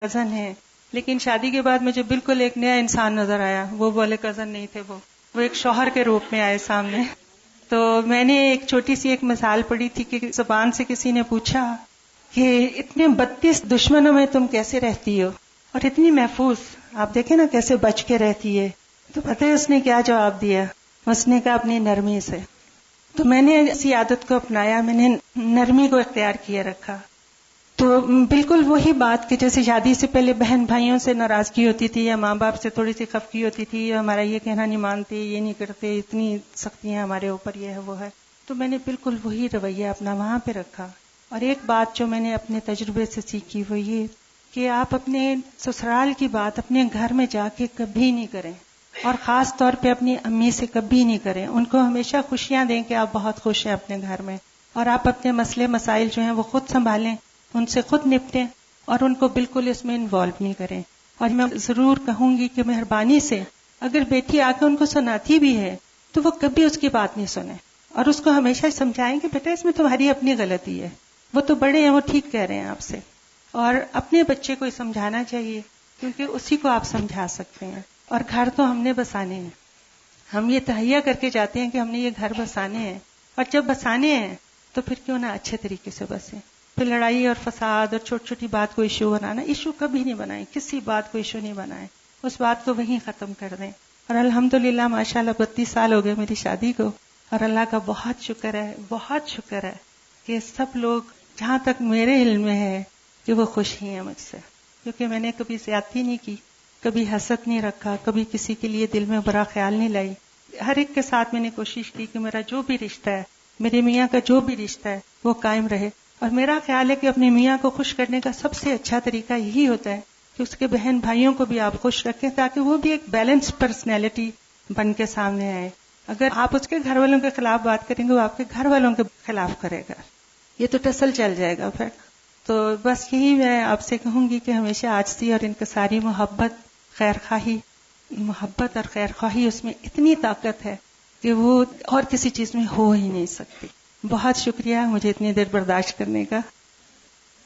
Cousin ہیں، لیکن شادی کے بعد مجھے بالکل ایک نیا انسان نظر آیا. وہ بولے کزن نہیں تھے، وہ ایک شوہر کے روپ میں آئے سامنے. تو میں نے ایک چھوٹی سی ایک مثال پڑھی تھی کہ زبان سے کسی نے پوچھا کہ اتنے 32 دشمنوں میں تم کیسے رہتی ہو اور اتنی محفوظ، آپ دیکھیں نا کیسے بچ کے رہتی ہے. تو پتہ ہے اس نے کیا جواب دیا؟ اس نے کہا اپنی نرمی سے. تو میں نے اسی عادت کو اپنایا، میں نے نرمی کو اختیار کیے رکھا. تو بالکل وہی بات کہ جیسے شادی سے پہلے بہن بھائیوں سے ناراضگی ہوتی تھی یا ماں باپ سے تھوڑی سی خفگی ہوتی تھی، یا ہمارا یہ کہنا نہیں مانتے، یہ نہیں کرتے، اتنی سختیاں ہمارے اوپر، یہ ہے وہ ہے. تو میں نے بالکل وہی رویہ اپنا وہاں پہ رکھا. اور ایک بات جو میں نے اپنے تجربے سے سیکھی وہ یہ کہ آپ اپنے سسرال کی بات اپنے گھر میں جا کے کبھی نہیں کریں، اور خاص طور پہ اپنی امی سے کبھی نہیں کریں. ان کو ہمیشہ خوشیاں دیں کہ آپ بہت خوش ہیں اپنے گھر میں، اور آپ اپنے مسئلے مسائل جو ہیں وہ خود سنبھالیں، ان سے خود نپٹیں، اور ان کو بالکل اس میں انوالو نہیں کریں. اور میں ضرور کہوں گی کہ مہربانی سے اگر بیٹی آ کے ان کو سناتی بھی ہے تو وہ کبھی اس کی بات نہیں سنیں، اور اس کو ہمیشہ سمجھائیں کہ بیٹا اس میں تمہاری اپنی غلطی ہے، وہ تو بڑے ہیں، وہ ٹھیک کہہ رہے ہیں آپ سے. اور اپنے بچے کو سمجھانا چاہیے کیونکہ اسی کو آپ سمجھا سکتے ہیں. اور گھر تو ہم نے بسانے ہیں، ہم یہ تہیہ کر کے جاتے ہیں کہ ہم نے یہ گھر بسانے ہیں، اور جب بسانے ہیں تو پھر کیوں نہ اچھے طریقے سے بسیں. پھر لڑائی اور فساد اور چھوٹی چھوٹی بات کو ایشو بنانا، ایشو کبھی نہیں بنائیں، کسی بات کو ایشو نہیں بنائیں، اس بات کو وہیں ختم کر دیں. اور الحمدللہ ماشاءاللہ 32 سال ہو گئے میری شادی کو، اور اللہ کا بہت شکر ہے، بہت شکر ہے کہ سب لوگ جہاں تک میرے علم میں ہے کہ وہ خوش ہی ہیں مجھ سے، کیونکہ میں نے کبھی زیادتی نہیں کی، کبھی حسد نہیں رکھا، کبھی کسی کے لیے دل میں برا خیال نہیں لائی. ہر ایک کے ساتھ میں نے کوشش کی کہ میرا جو بھی رشتہ ہے، میرے میاں کا جو بھی رشتہ ہے وہ قائم رہے. اور میرا خیال ہے کہ اپنے میاں کو خوش کرنے کا سب سے اچھا طریقہ یہی ہوتا ہے کہ اس کے بہن بھائیوں کو بھی آپ خوش رکھیں، تاکہ وہ بھی ایک بیلنس پرسنالٹی بن کے سامنے آئے. اگر آپ اس کے گھر والوں کے خلاف بات کریں گے، وہ آپ کے گھر والوں کے خلاف کرے گا، یہ تو ٹسل چل جائے گا پھر. تو بس یہی میں آپ سے کہوں گی کہ ہمیشہ عاجزی اور انکساری، محبت اور خیر خواہی اس میں اتنی طاقت ہے کہ وہ اور کسی چیز میں ہو ہی نہیں سکتی. بہت شکریہ مجھے اتنی دیر برداشت کرنے کا.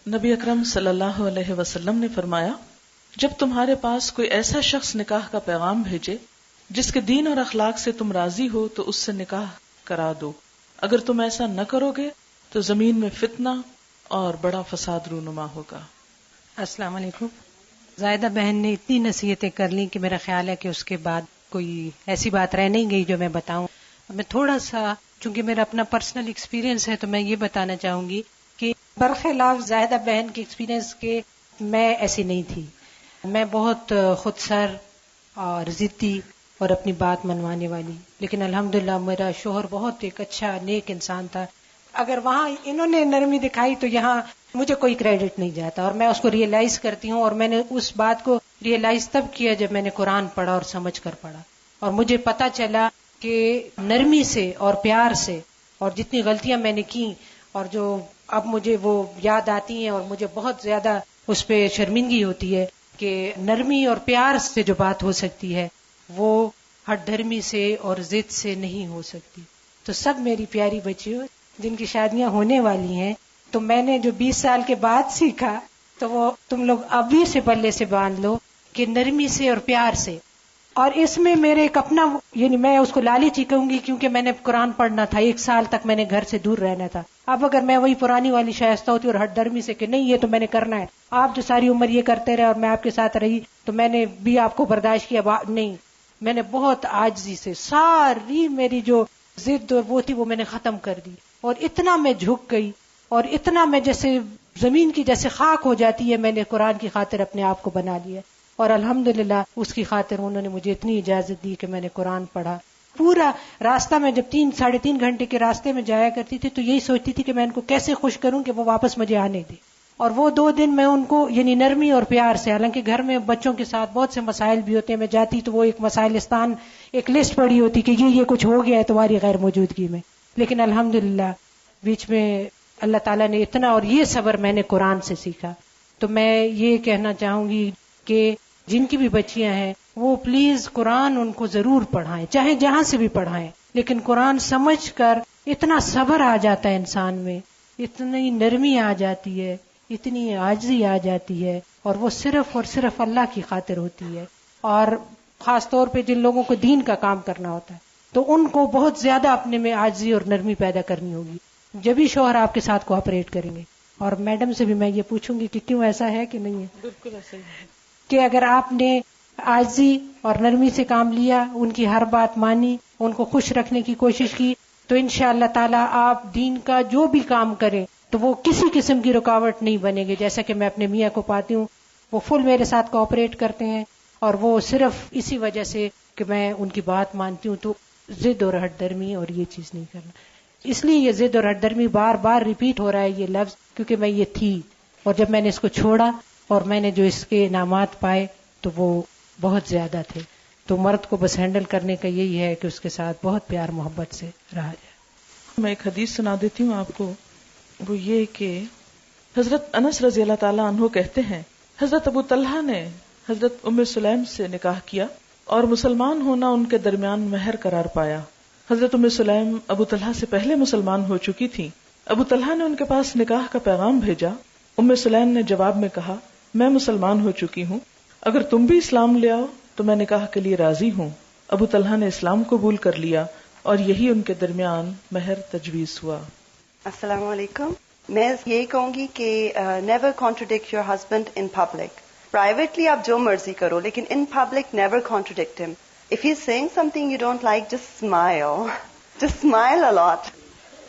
نبی اکرم صلی اللہ علیہ وسلم نے فرمایا، جب تمہارے پاس کوئی ایسا شخص نکاح کا پیغام بھیجے جس کے دین اور اخلاق سے تم راضی ہو تو اس سے نکاح کرا دو. اگر تم ایسا نہ کرو گے تو زمین میں فتنہ اور بڑا فساد رونما ہوگا. السلام علیکم. زائدہ بہن نے اتنی نصیحتیں کر لی کہ میرا خیال ہے کہ اس کے بعد کوئی ایسی بات رہ نہیں گئی جو میں بتاؤں. میں تھوڑا سا، چونکہ میرا اپنا پرسنل ایکسپیرینس ہے تو میں یہ بتانا چاہوں گی کہ برخلاف زائدہ بہن کے ایکسپیرینس کے میں ایسی نہیں تھی. میں بہت خود سر اور ضدی اور اپنی بات منوانے والی، لیکن الحمدللہ میرا شوہر بہت ایک اچھا نیک انسان تھا. اگر وہاں انہوں نے نرمی دکھائی تو یہاں مجھے کوئی کریڈٹ نہیں جاتا، اور میں اس کو ریئلائز کرتی ہوں. اور میں نے اس بات کو ریئلائز تب کیا جب میں نے قرآن پڑھا اور سمجھ کر پڑھا، اور مجھے پتا چلا کہ نرمی سے اور پیار سے، اور جتنی غلطیاں میں نے کی اور جو اب مجھے وہ یاد آتی ہیں اور مجھے بہت زیادہ اس پہ شرمندگی ہوتی ہے کہ نرمی اور پیار سے جو بات ہو سکتی ہے وہ ہٹ دھرمی سے اور ضد سے نہیں ہو سکتی. تو سب میری پیاری بچیوں جن کی شادیاں ہونے والی ہیں، تو میں نے جو 20 سال کے بعد سیکھا تو وہ تم لوگ ابھی سے پلے سے باندھ لو کہ نرمی سے اور پیار سے. اور اس میں میرے ایک اپنا، یعنی میں اس کو لالچی کہوں گی کیونکہ میں نے قرآن پڑھنا تھا، 1 سال تک میں نے گھر سے دور رہنا تھا. اب اگر میں وہی پرانی والی شائستہ ہوتی اور ہٹ درمی سے کہ نہیں یہ تو میں نے کرنا ہے، آپ جو ساری عمر یہ کرتے رہے اور میں آپ کے ساتھ رہی تو میں نے بھی آپ کو برداشت کیا، نہیں، میں نے بہت عاجزی سے ساری میری جو ضد اور وہ تھی وہ میں نے ختم کر دی. اور اتنا میں جھک گئی اور اتنا میں جیسے زمین کی جیسے خاک ہو جاتی ہے، میں نے قرآن کی خاطر اپنے آپ کو بنا لیا. اور الحمدللہ اس کی خاطر انہوں نے مجھے اتنی اجازت دی کہ میں نے قرآن پڑھا. پورا راستہ میں جب 3-3.5 گھنٹے کے راستے میں جایا کرتی تھی تو یہی سوچتی تھی کہ میں ان کو کیسے خوش کروں کہ وہ واپس مجھے آنے دے. اور وہ 2 دن میں ان کو یعنی نرمی اور پیار سے، حالانکہ گھر میں بچوں کے ساتھ بہت سے مسائل بھی ہوتے ہیں، میں جاتی تو وہ ایک مسائلستان ایک لسٹ پڑی ہوتی کہ یہ کچھ ہو گیا ہے تمہاری غیر موجودگی میں، لیکن الحمدللہ بیچ میں اللہ تعالیٰ نے اتنا، اور یہ صبر میں نے قرآن سے سیکھا. تو میں یہ کہنا چاہوں گی کہ جن کی بھی بچیاں ہیں وہ پلیز قرآن ان کو ضرور پڑھائیں، چاہے جہاں سے بھی پڑھائیں، لیکن قرآن سمجھ کر اتنا صبر آ جاتا ہے انسان میں، اتنی نرمی آ جاتی ہے، اتنی عاجزی آ جاتی ہے اور وہ صرف اور صرف اللہ کی خاطر ہوتی ہے. اور خاص طور پہ جن لوگوں کو دین کا کام کرنا ہوتا ہے تو ان کو بہت زیادہ اپنے میں عاجزی اور نرمی پیدا کرنی ہوگی, جبھی شوہر آپ کے ساتھ کوآپریٹ کریں گے. اور میڈم سے بھی میں یہ پوچھوں گی کہ کیوں ایسا ہے کہ نہیں ہے؟ بالکل ایسا ہی ہے کہ اگر آپ نے عاجزی اور نرمی سے کام لیا, ان کی ہر بات مانی, ان کو خوش رکھنے کی کوشش کی, تو انشاءاللہ تعالی آپ دین کا جو بھی کام کریں تو وہ کسی قسم کی رکاوٹ نہیں بنے گی. جیسا کہ میں اپنے میاں کو پاتی ہوں, وہ فل میرے ساتھ کوآپریٹ کرتے ہیں, اور وہ صرف اسی وجہ سے کہ میں ان کی بات مانتی ہوں. تو ضد اور ہٹ درمی اور یہ چیز نہیں کرنا. اس لیے یہ ضد اور ہٹ درمی بار بار ریپیٹ ہو رہا ہے یہ لفظ, کیونکہ میں یہ تھی, اور جب میں نے اس کو چھوڑا اور میں نے جو اس کے انعامات پائے تو وہ بہت زیادہ تھے. تو مرد کو بس ہینڈل کرنے کا یہی ہے کہ اس کے ساتھ بہت پیار محبت سے رہا جائے. میں ایک حدیث سنا دیتی ہوں آپ کو. وہ یہ کہ حضرت انس رضی اللہ تعالیٰ عنہ کہتے ہیں حضرت ابو طلحہ نے حضرت ام سلیم سے نکاح کیا اور مسلمان ہونا ان کے درمیان مہر قرار پایا. حضرت ام سلیم ابو طلحہ سے پہلے مسلمان ہو چکی تھی. ابو طلحہ نے ان کے پاس نکاح کا پیغام بھیجا. ام سلیم نے جواب میں کہا, میں مسلمان ہو چکی ہوں, اگر تم بھی اسلام لے آؤ تو میں نکاح کے لیے راضی ہوں. ابو طلحہ نے اسلام قبول کر لیا اور یہی ان کے درمیان مہر تجویز ہوا. السلام علیکم. میں یہی کہوں گی کہ never contradict your husband in public. Privately آپ جو مرضی کرو, لیکن in public never contradict him. If he is seeing something you don't like, just smile a lot.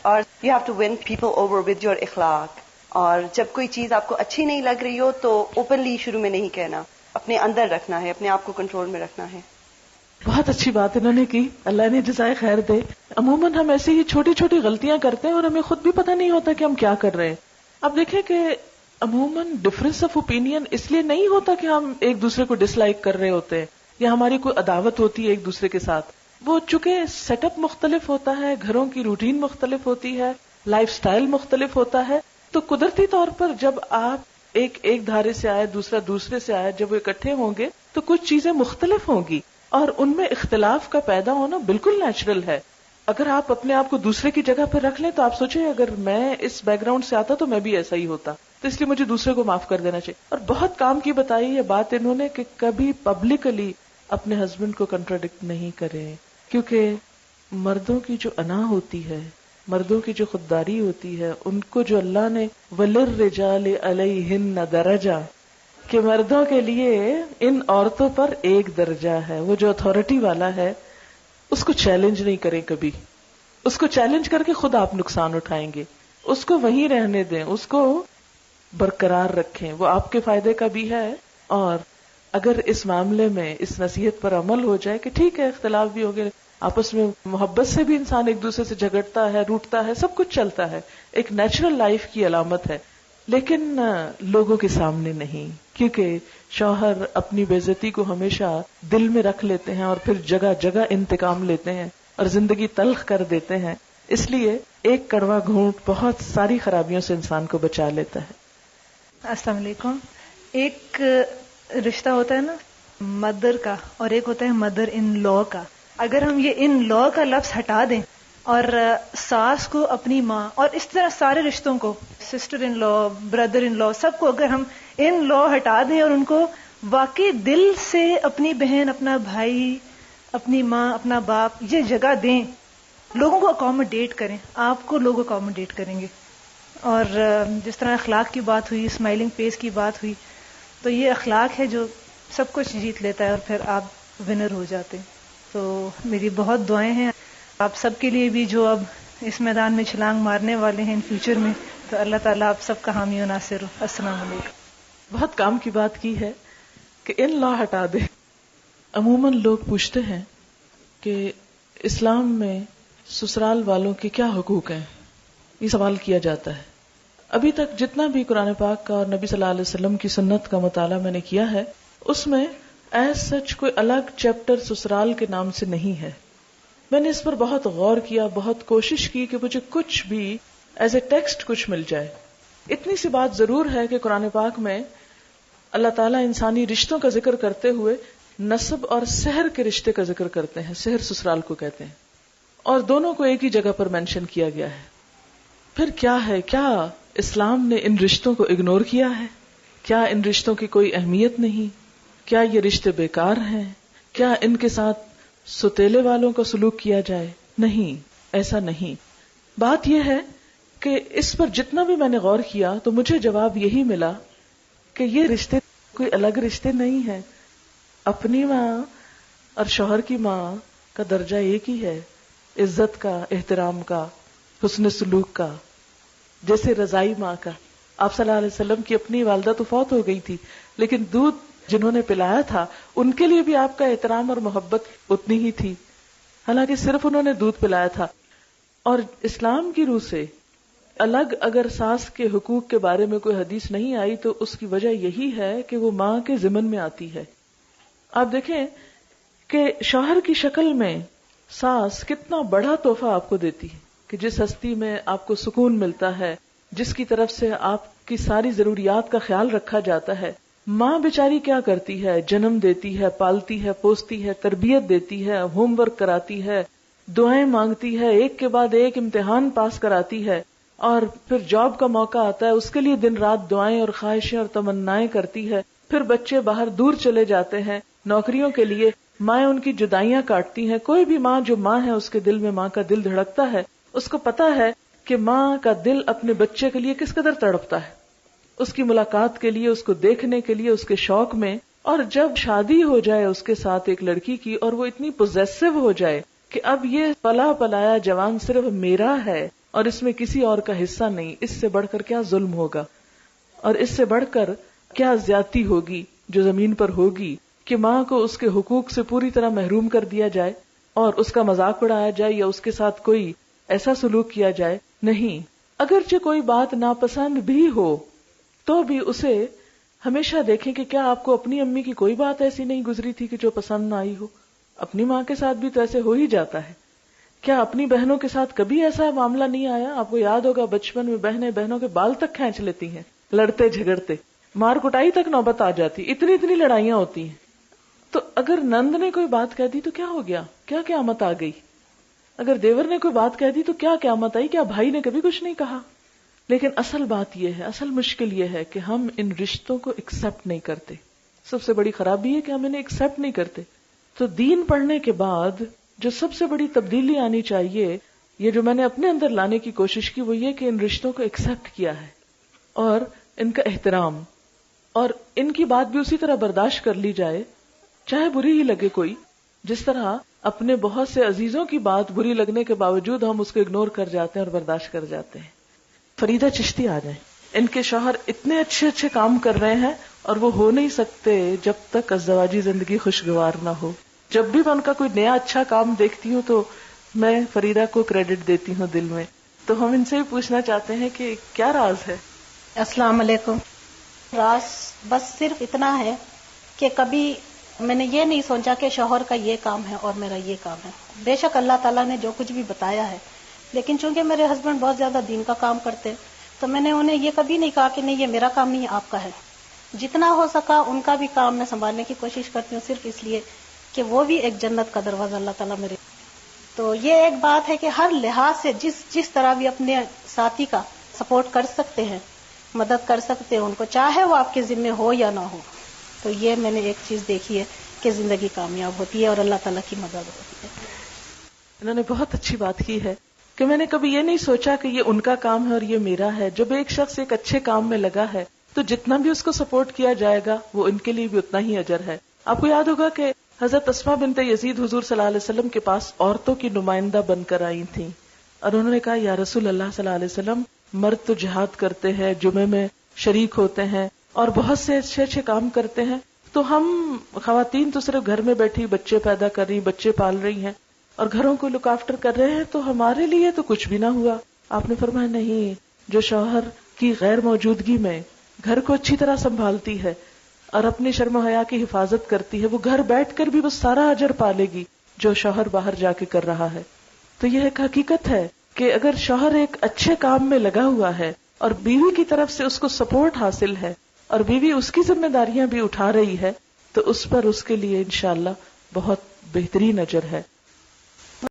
اور you have to win people over with your اخلاق. اور جب کوئی چیز آپ کو اچھی نہیں لگ رہی ہو تو اوپنلی شروع میں نہیں کہنا, اپنے اندر رکھنا ہے, اپنے آپ کو کنٹرول میں رکھنا ہے. بہت اچھی بات انہوں نے کی, اللہ نے جزائے خیر دے. عموماً ہم ایسی ہی چھوٹی چھوٹی غلطیاں کرتے ہیں اور ہمیں خود بھی پتہ نہیں ہوتا کہ ہم کیا کر رہے ہیں. اب دیکھیں کہ عموماً ڈفرینس آف اوپینین اس لیے نہیں ہوتا کہ ہم ایک دوسرے کو ڈس لائک کر رہے ہوتے ہیں یا ہماری کوئی عداوت ہوتی ہے ایک دوسرے کے ساتھ. وہ چونکہ سیٹ اپ مختلف ہوتا ہے, گھروں کی روٹین مختلف ہوتی ہے, لائف سٹائل مختلف ہوتا ہے, تو قدرتی طور پر جب آپ ایک دھارے سے آئے, دوسرا دوسرے سے آئے, جب وہ اکٹھے ہوں گے تو کچھ چیزیں مختلف ہوں گی اور ان میں اختلاف کا پیدا ہونا بالکل نیچرل ہے. اگر آپ اپنے آپ کو دوسرے کی جگہ پر رکھ لیں تو آپ سوچیں اگر میں اس بیک گراؤنڈ سے آتا تو میں بھی ایسا ہی ہوتا, تو اس لیے مجھے دوسرے کو معاف کر دینا چاہیے. اور بہت کام کی بتائی یہ بات انہوں نے کہ کبھی پبلکلی اپنے ہسبینڈ کو کنٹراڈکٹ نہیں کریں, کیونکہ مردوں کی جو انا ہوتی ہے, مردوں کی جو خودداری ہوتی ہے, ان کو جو اللہ نے وَلِلرِّجَالِ عَلَيْهِنَّ دَرَجَةٌ, کہ مردوں کے لیے ان عورتوں پر ایک درجہ ہے. وہ جو اتھارٹی والا ہے اس کو چیلنج نہیں کریں کبھی. اس کو چیلنج کر کے خود آپ نقصان اٹھائیں گے. اس کو وہیں رہنے دیں, اس کو برقرار رکھیں, وہ آپ کے فائدے کا بھی ہے. اور اگر اس معاملے میں اس نصیحت پر عمل ہو جائے کہ ٹھیک ہے اختلاف بھی ہو گئے, آپس میں محبت سے بھی انسان ایک دوسرے سے جھگڑتا ہے, روٹتا ہے, سب کچھ چلتا ہے, ایک نیچرل لائف کی علامت ہے, لیکن لوگوں کے سامنے نہیں, کیونکہ شوہر اپنی بے عزتی کو ہمیشہ دل میں رکھ لیتے ہیں اور پھر جگہ جگہ انتقام لیتے ہیں اور زندگی تلخ کر دیتے ہیں. اس لیے ایک کڑوا گھونٹ بہت ساری خرابیوں سے انسان کو بچا لیتا ہے. السلام علیکم. ایک رشتہ ہوتا ہے نا مدر کا, اور ایک ہوتا ہے مدر ان لا کا. اگر ہم یہ ان لا کا لفظ ہٹا دیں اور ساس کو اپنی ماں, اور اس طرح سارے رشتوں کو, sister in law, brother in لا, سب کو اگر ہم ان لا ہٹا دیں اور ان کو واقعی دل سے اپنی بہن, اپنا بھائی, اپنی ماں, اپنا باپ یہ جگہ دیں, لوگوں کو اکوموڈیٹ کریں, آپ کو لوگ اکوموڈیٹ کریں گے. اور جس طرح اخلاق کی بات ہوئی, اسمائلنگ فیس کی بات ہوئی, تو یہ اخلاق ہے جو سب کچھ جیت لیتا ہے اور پھر آپ ونر ہو جاتے ہیں. تو میری بہت دعائیں ہیں آپ سب کے لیے بھی جو اب اس میدان میں چھلانگ مارنے والے ہیں ان فیوچر میں, تو اللہ تعالیٰ آپ سب کا حامی و ناصر ہو. السلام علیکم. بہت کام کی بات کی ہے کہ ان لا ہٹا دے. عموماً لوگ پوچھتے ہیں کہ اسلام میں سسرال والوں کے کیا حقوق ہیں, یہ سوال کیا جاتا ہے. ابھی تک جتنا بھی قرآن پاک کا اور نبی صلی اللہ علیہ وسلم کی سنت کا مطالعہ میں نے کیا ہے, اس میں ایز سچ کوئی الگ چیپٹر سسرال کے نام سے نہیں ہے. میں نے اس پر بہت غور کیا, بہت کوشش کی کہ مجھے کچھ بھی ایز اے ٹیکسٹ کچھ مل جائے. اتنی سی بات ضرور ہے کہ قرآن پاک میں اللہ تعالیٰ انسانی رشتوں کا ذکر کرتے ہوئے نسب اور سحر کے رشتے کا ذکر کرتے ہیں. سحر سسرال کو کہتے ہیں, اور دونوں کو ایک ہی جگہ پر مینشن کیا گیا ہے. پھر کیا ہے, کیا اسلام نے ان رشتوں کو اگنور کیا ہے؟ کیا ان رشتوں کی کوئی اہمیت نہیں؟ کیا یہ رشتے بیکار ہیں؟ کیا ان کے ساتھ ستیلے والوں کا سلوک کیا جائے؟ نہیں، ایسا نہیں. بات یہ ہے کہ اس پر جتنا بھی میں نے غور کیا تو مجھے جواب یہی ملا کہ یہ رشتے کوئی الگ رشتے نہیں ہیں. اپنی ماں اور شوہر کی ماں کا درجہ ایک ہی ہے، عزت کا، احترام کا، حسن سلوک کا، جیسے رضائی ماں کا. آپ صلی اللہ علیہ وسلم کی اپنی والدہ تو فوت ہو گئی تھی، لیکن دودھ جنہوں نے پلایا تھا ان کے لیے بھی آپ کا احترام اور محبت اتنی ہی تھی، حالانکہ صرف انہوں نے دودھ پلایا تھا. اور اسلام کی روح سے الگ اگر ساس کے حقوق کے بارے میں کوئی حدیث نہیں آئی تو اس کی وجہ یہی ہے کہ وہ ماں کے ضمن میں آتی ہے. آپ دیکھیں کہ شوہر کی شکل میں ساس کتنا بڑا تحفہ آپ کو دیتی ہے کہ جس ہستی میں آپ کو سکون ملتا ہے، جس کی طرف سے آپ کی ساری ضروریات کا خیال رکھا جاتا ہے. ماں بیچاری کیا کرتی ہے؟ جنم دیتی ہے، پالتی ہے، پوستی ہے، تربیت دیتی ہے، ہوم ورک کراتی ہے، دعائیں مانگتی ہے، ایک کے بعد ایک امتحان پاس کراتی ہے، اور پھر جاب کا موقع آتا ہے اس کے لیے دن رات دعائیں اور خواہشیں اور تمنائیں کرتی ہے. پھر بچے باہر دور چلے جاتے ہیں نوکریوں کے لیے، مائیں ان کی جدائیاں کاٹتی ہیں. کوئی بھی ماں جو ماں ہے اس کے دل میں ماں کا دل دھڑکتا ہے، اس کو پتا ہے کہ ماں کا دل اپنے بچے کے لیے کس قدر تڑپتا ہے، اس کی ملاقات کے لیے، اس کو دیکھنے کے لیے، اس کے شوق میں. اور جب شادی ہو جائے اس کے ساتھ ایک لڑکی کی اور وہ اتنی پوزیسو ہو جائے کہ اب یہ پلا پلایا جوان صرف میرا ہے اور اس میں کسی اور کا حصہ نہیں، اس سے بڑھ کر کیا ظلم ہوگا اور اس سے بڑھ کر کیا زیادتی ہوگی جو زمین پر ہوگی کہ ماں کو اس کے حقوق سے پوری طرح محروم کر دیا جائے اور اس کا مذاق اڑایا جائے یا اس کے ساتھ کوئی ایسا سلوک کیا جائے. نہیں، اگرچہ کوئی بات ناپسند بھی ہو تو بھی اسے ہمیشہ دیکھیں کہ کیا آپ کو اپنی امی کی کوئی بات ایسی نہیں گزری تھی کہ جو پسند نہ آئی ہو. اپنی ماں کے ساتھ بھی تو ایسے ہو ہی جاتا ہے. کیا اپنی بہنوں کے ساتھ کبھی ایسا معاملہ نہیں آیا؟ آپ کو یاد ہوگا بچپن میں بہنیں بہنوں کے بال تک کھینچ لیتی ہیں، لڑتے جھگڑتے، مار کٹائی تک نوبت آ جاتی، اتنی لڑائیاں ہوتی ہیں. تو اگر نند نے کوئی بات کہہ دی تو کیا ہو گیا؟ کیا قیامت آ گئی؟ اگر دیور نے کوئی بات کہہ دی تو کیا قیامت آئی؟ کیا بھائی نے کبھی کچھ نہیں کہا؟ لیکن اصل بات یہ ہے، اصل مشکل یہ ہے کہ ہم ان رشتوں کو ایکسپٹ نہیں کرتے. سب سے بڑی خرابی ہے کہ ہم انہیں ایکسپٹ نہیں کرتے. تو دین پڑھنے کے بعد جو سب سے بڑی تبدیلی آنی چاہیے، یہ جو میں نے اپنے اندر لانے کی کوشش کی، وہ یہ کہ ان رشتوں کو ایکسپٹ کیا ہے اور ان کا احترام، اور ان کی بات بھی اسی طرح برداشت کر لی جائے چاہے بری ہی لگے کوئی. جس طرح اپنے بہت سے عزیزوں کی بات بری لگنے کے باوجود ہم اس کو اگنور کر جاتے ہیں اور برداشت کر جاتے ہیں. فریدہ چشتی آ جائیں، ان کے شوہر اتنے اچھے کام کر رہے ہیں اور وہ ہو نہیں سکتے جب تک ازدواجی زندگی خوشگوار نہ ہو. جب بھی میں ان کا کوئی نیا اچھا کام دیکھتی ہوں تو میں فریدہ کو کریڈٹ دیتی ہوں دل میں. تو ہم ان سے بھی پوچھنا چاہتے ہیں کہ کیا راز ہے؟ السلام علیکم. راز بس صرف اتنا ہے کہ کبھی میں نے یہ نہیں سوچا کہ شوہر کا یہ کام ہے اور میرا یہ کام ہے. بے شک اللہ تعالیٰ نے جو کچھ بھی بتایا ہے، لیکن چونکہ میرے ہسبینڈ بہت زیادہ دین کا کام کرتے تو میں نے انہیں یہ کبھی نہیں کہا کہ نہیں یہ میرا کام نہیں ہے، آپ کا ہے. جتنا ہو سکا ان کا بھی کام میں سنبھالنے کی کوشش کرتی ہوں، صرف اس لیے کہ وہ بھی ایک جنت کا دروازہ اللہ تعالیٰ میرے. تو یہ ایک بات ہے کہ ہر لحاظ سے جس طرح بھی اپنے ساتھی کا سپورٹ کر سکتے ہیں، مدد کر سکتے ہیں ان کو، چاہے وہ آپ کے ذمہ ہو یا نہ ہو. تو یہ میں نے ایک چیز دیکھی ہے کہ زندگی کامیاب ہوتی ہے اور اللہ تعالیٰ کی مدد ہوتی ہے. انہوں نے بہت اچھی بات کی ہے کہ میں نے کبھی یہ نہیں سوچا کہ یہ ان کا کام ہے اور یہ میرا ہے. جب ایک شخص ایک اچھے کام میں لگا ہے تو جتنا بھی اس کو سپورٹ کیا جائے گا وہ ان کے لیے بھی اتنا ہی اجر ہے. آپ کو یاد ہوگا کہ حضرت اسماء بنت یزید حضور صلی اللہ علیہ وسلم کے پاس عورتوں کی نمائندہ بن کر آئی تھیں اور انہوں نے کہا یا رسول اللہ صلی اللہ علیہ وسلم، مرد تو جہاد کرتے ہیں، جمعے میں شریک ہوتے ہیں اور بہت سے اچھے کام کرتے ہیں، تو ہم خواتین تو صرف گھر میں بیٹھی بچے پیدا کر رہی، بچے پال رہی ہیں اور گھروں کو لک آفٹر کر رہے ہیں، تو ہمارے لیے تو کچھ بھی نہ ہوا. آپ نے فرمایا نہیں، جو شوہر کی غیر موجودگی میں گھر کو اچھی طرح سنبھالتی ہے اور اپنی شرم و حیا کی حفاظت کرتی ہے، وہ گھر بیٹھ کر بھی وہ سارا اجر پالے گی جو شوہر باہر جا کے کر رہا ہے. تو یہ ایک حقیقت ہے کہ اگر شوہر ایک اچھے کام میں لگا ہوا ہے اور بیوی کی طرف سے اس کو سپورٹ حاصل ہے اور بیوی اس کی ذمہ داریاں بھی اٹھا رہی ہے، تو اس پر اس کے لیے انشاءاللہ بہت بہترین اجر ہے.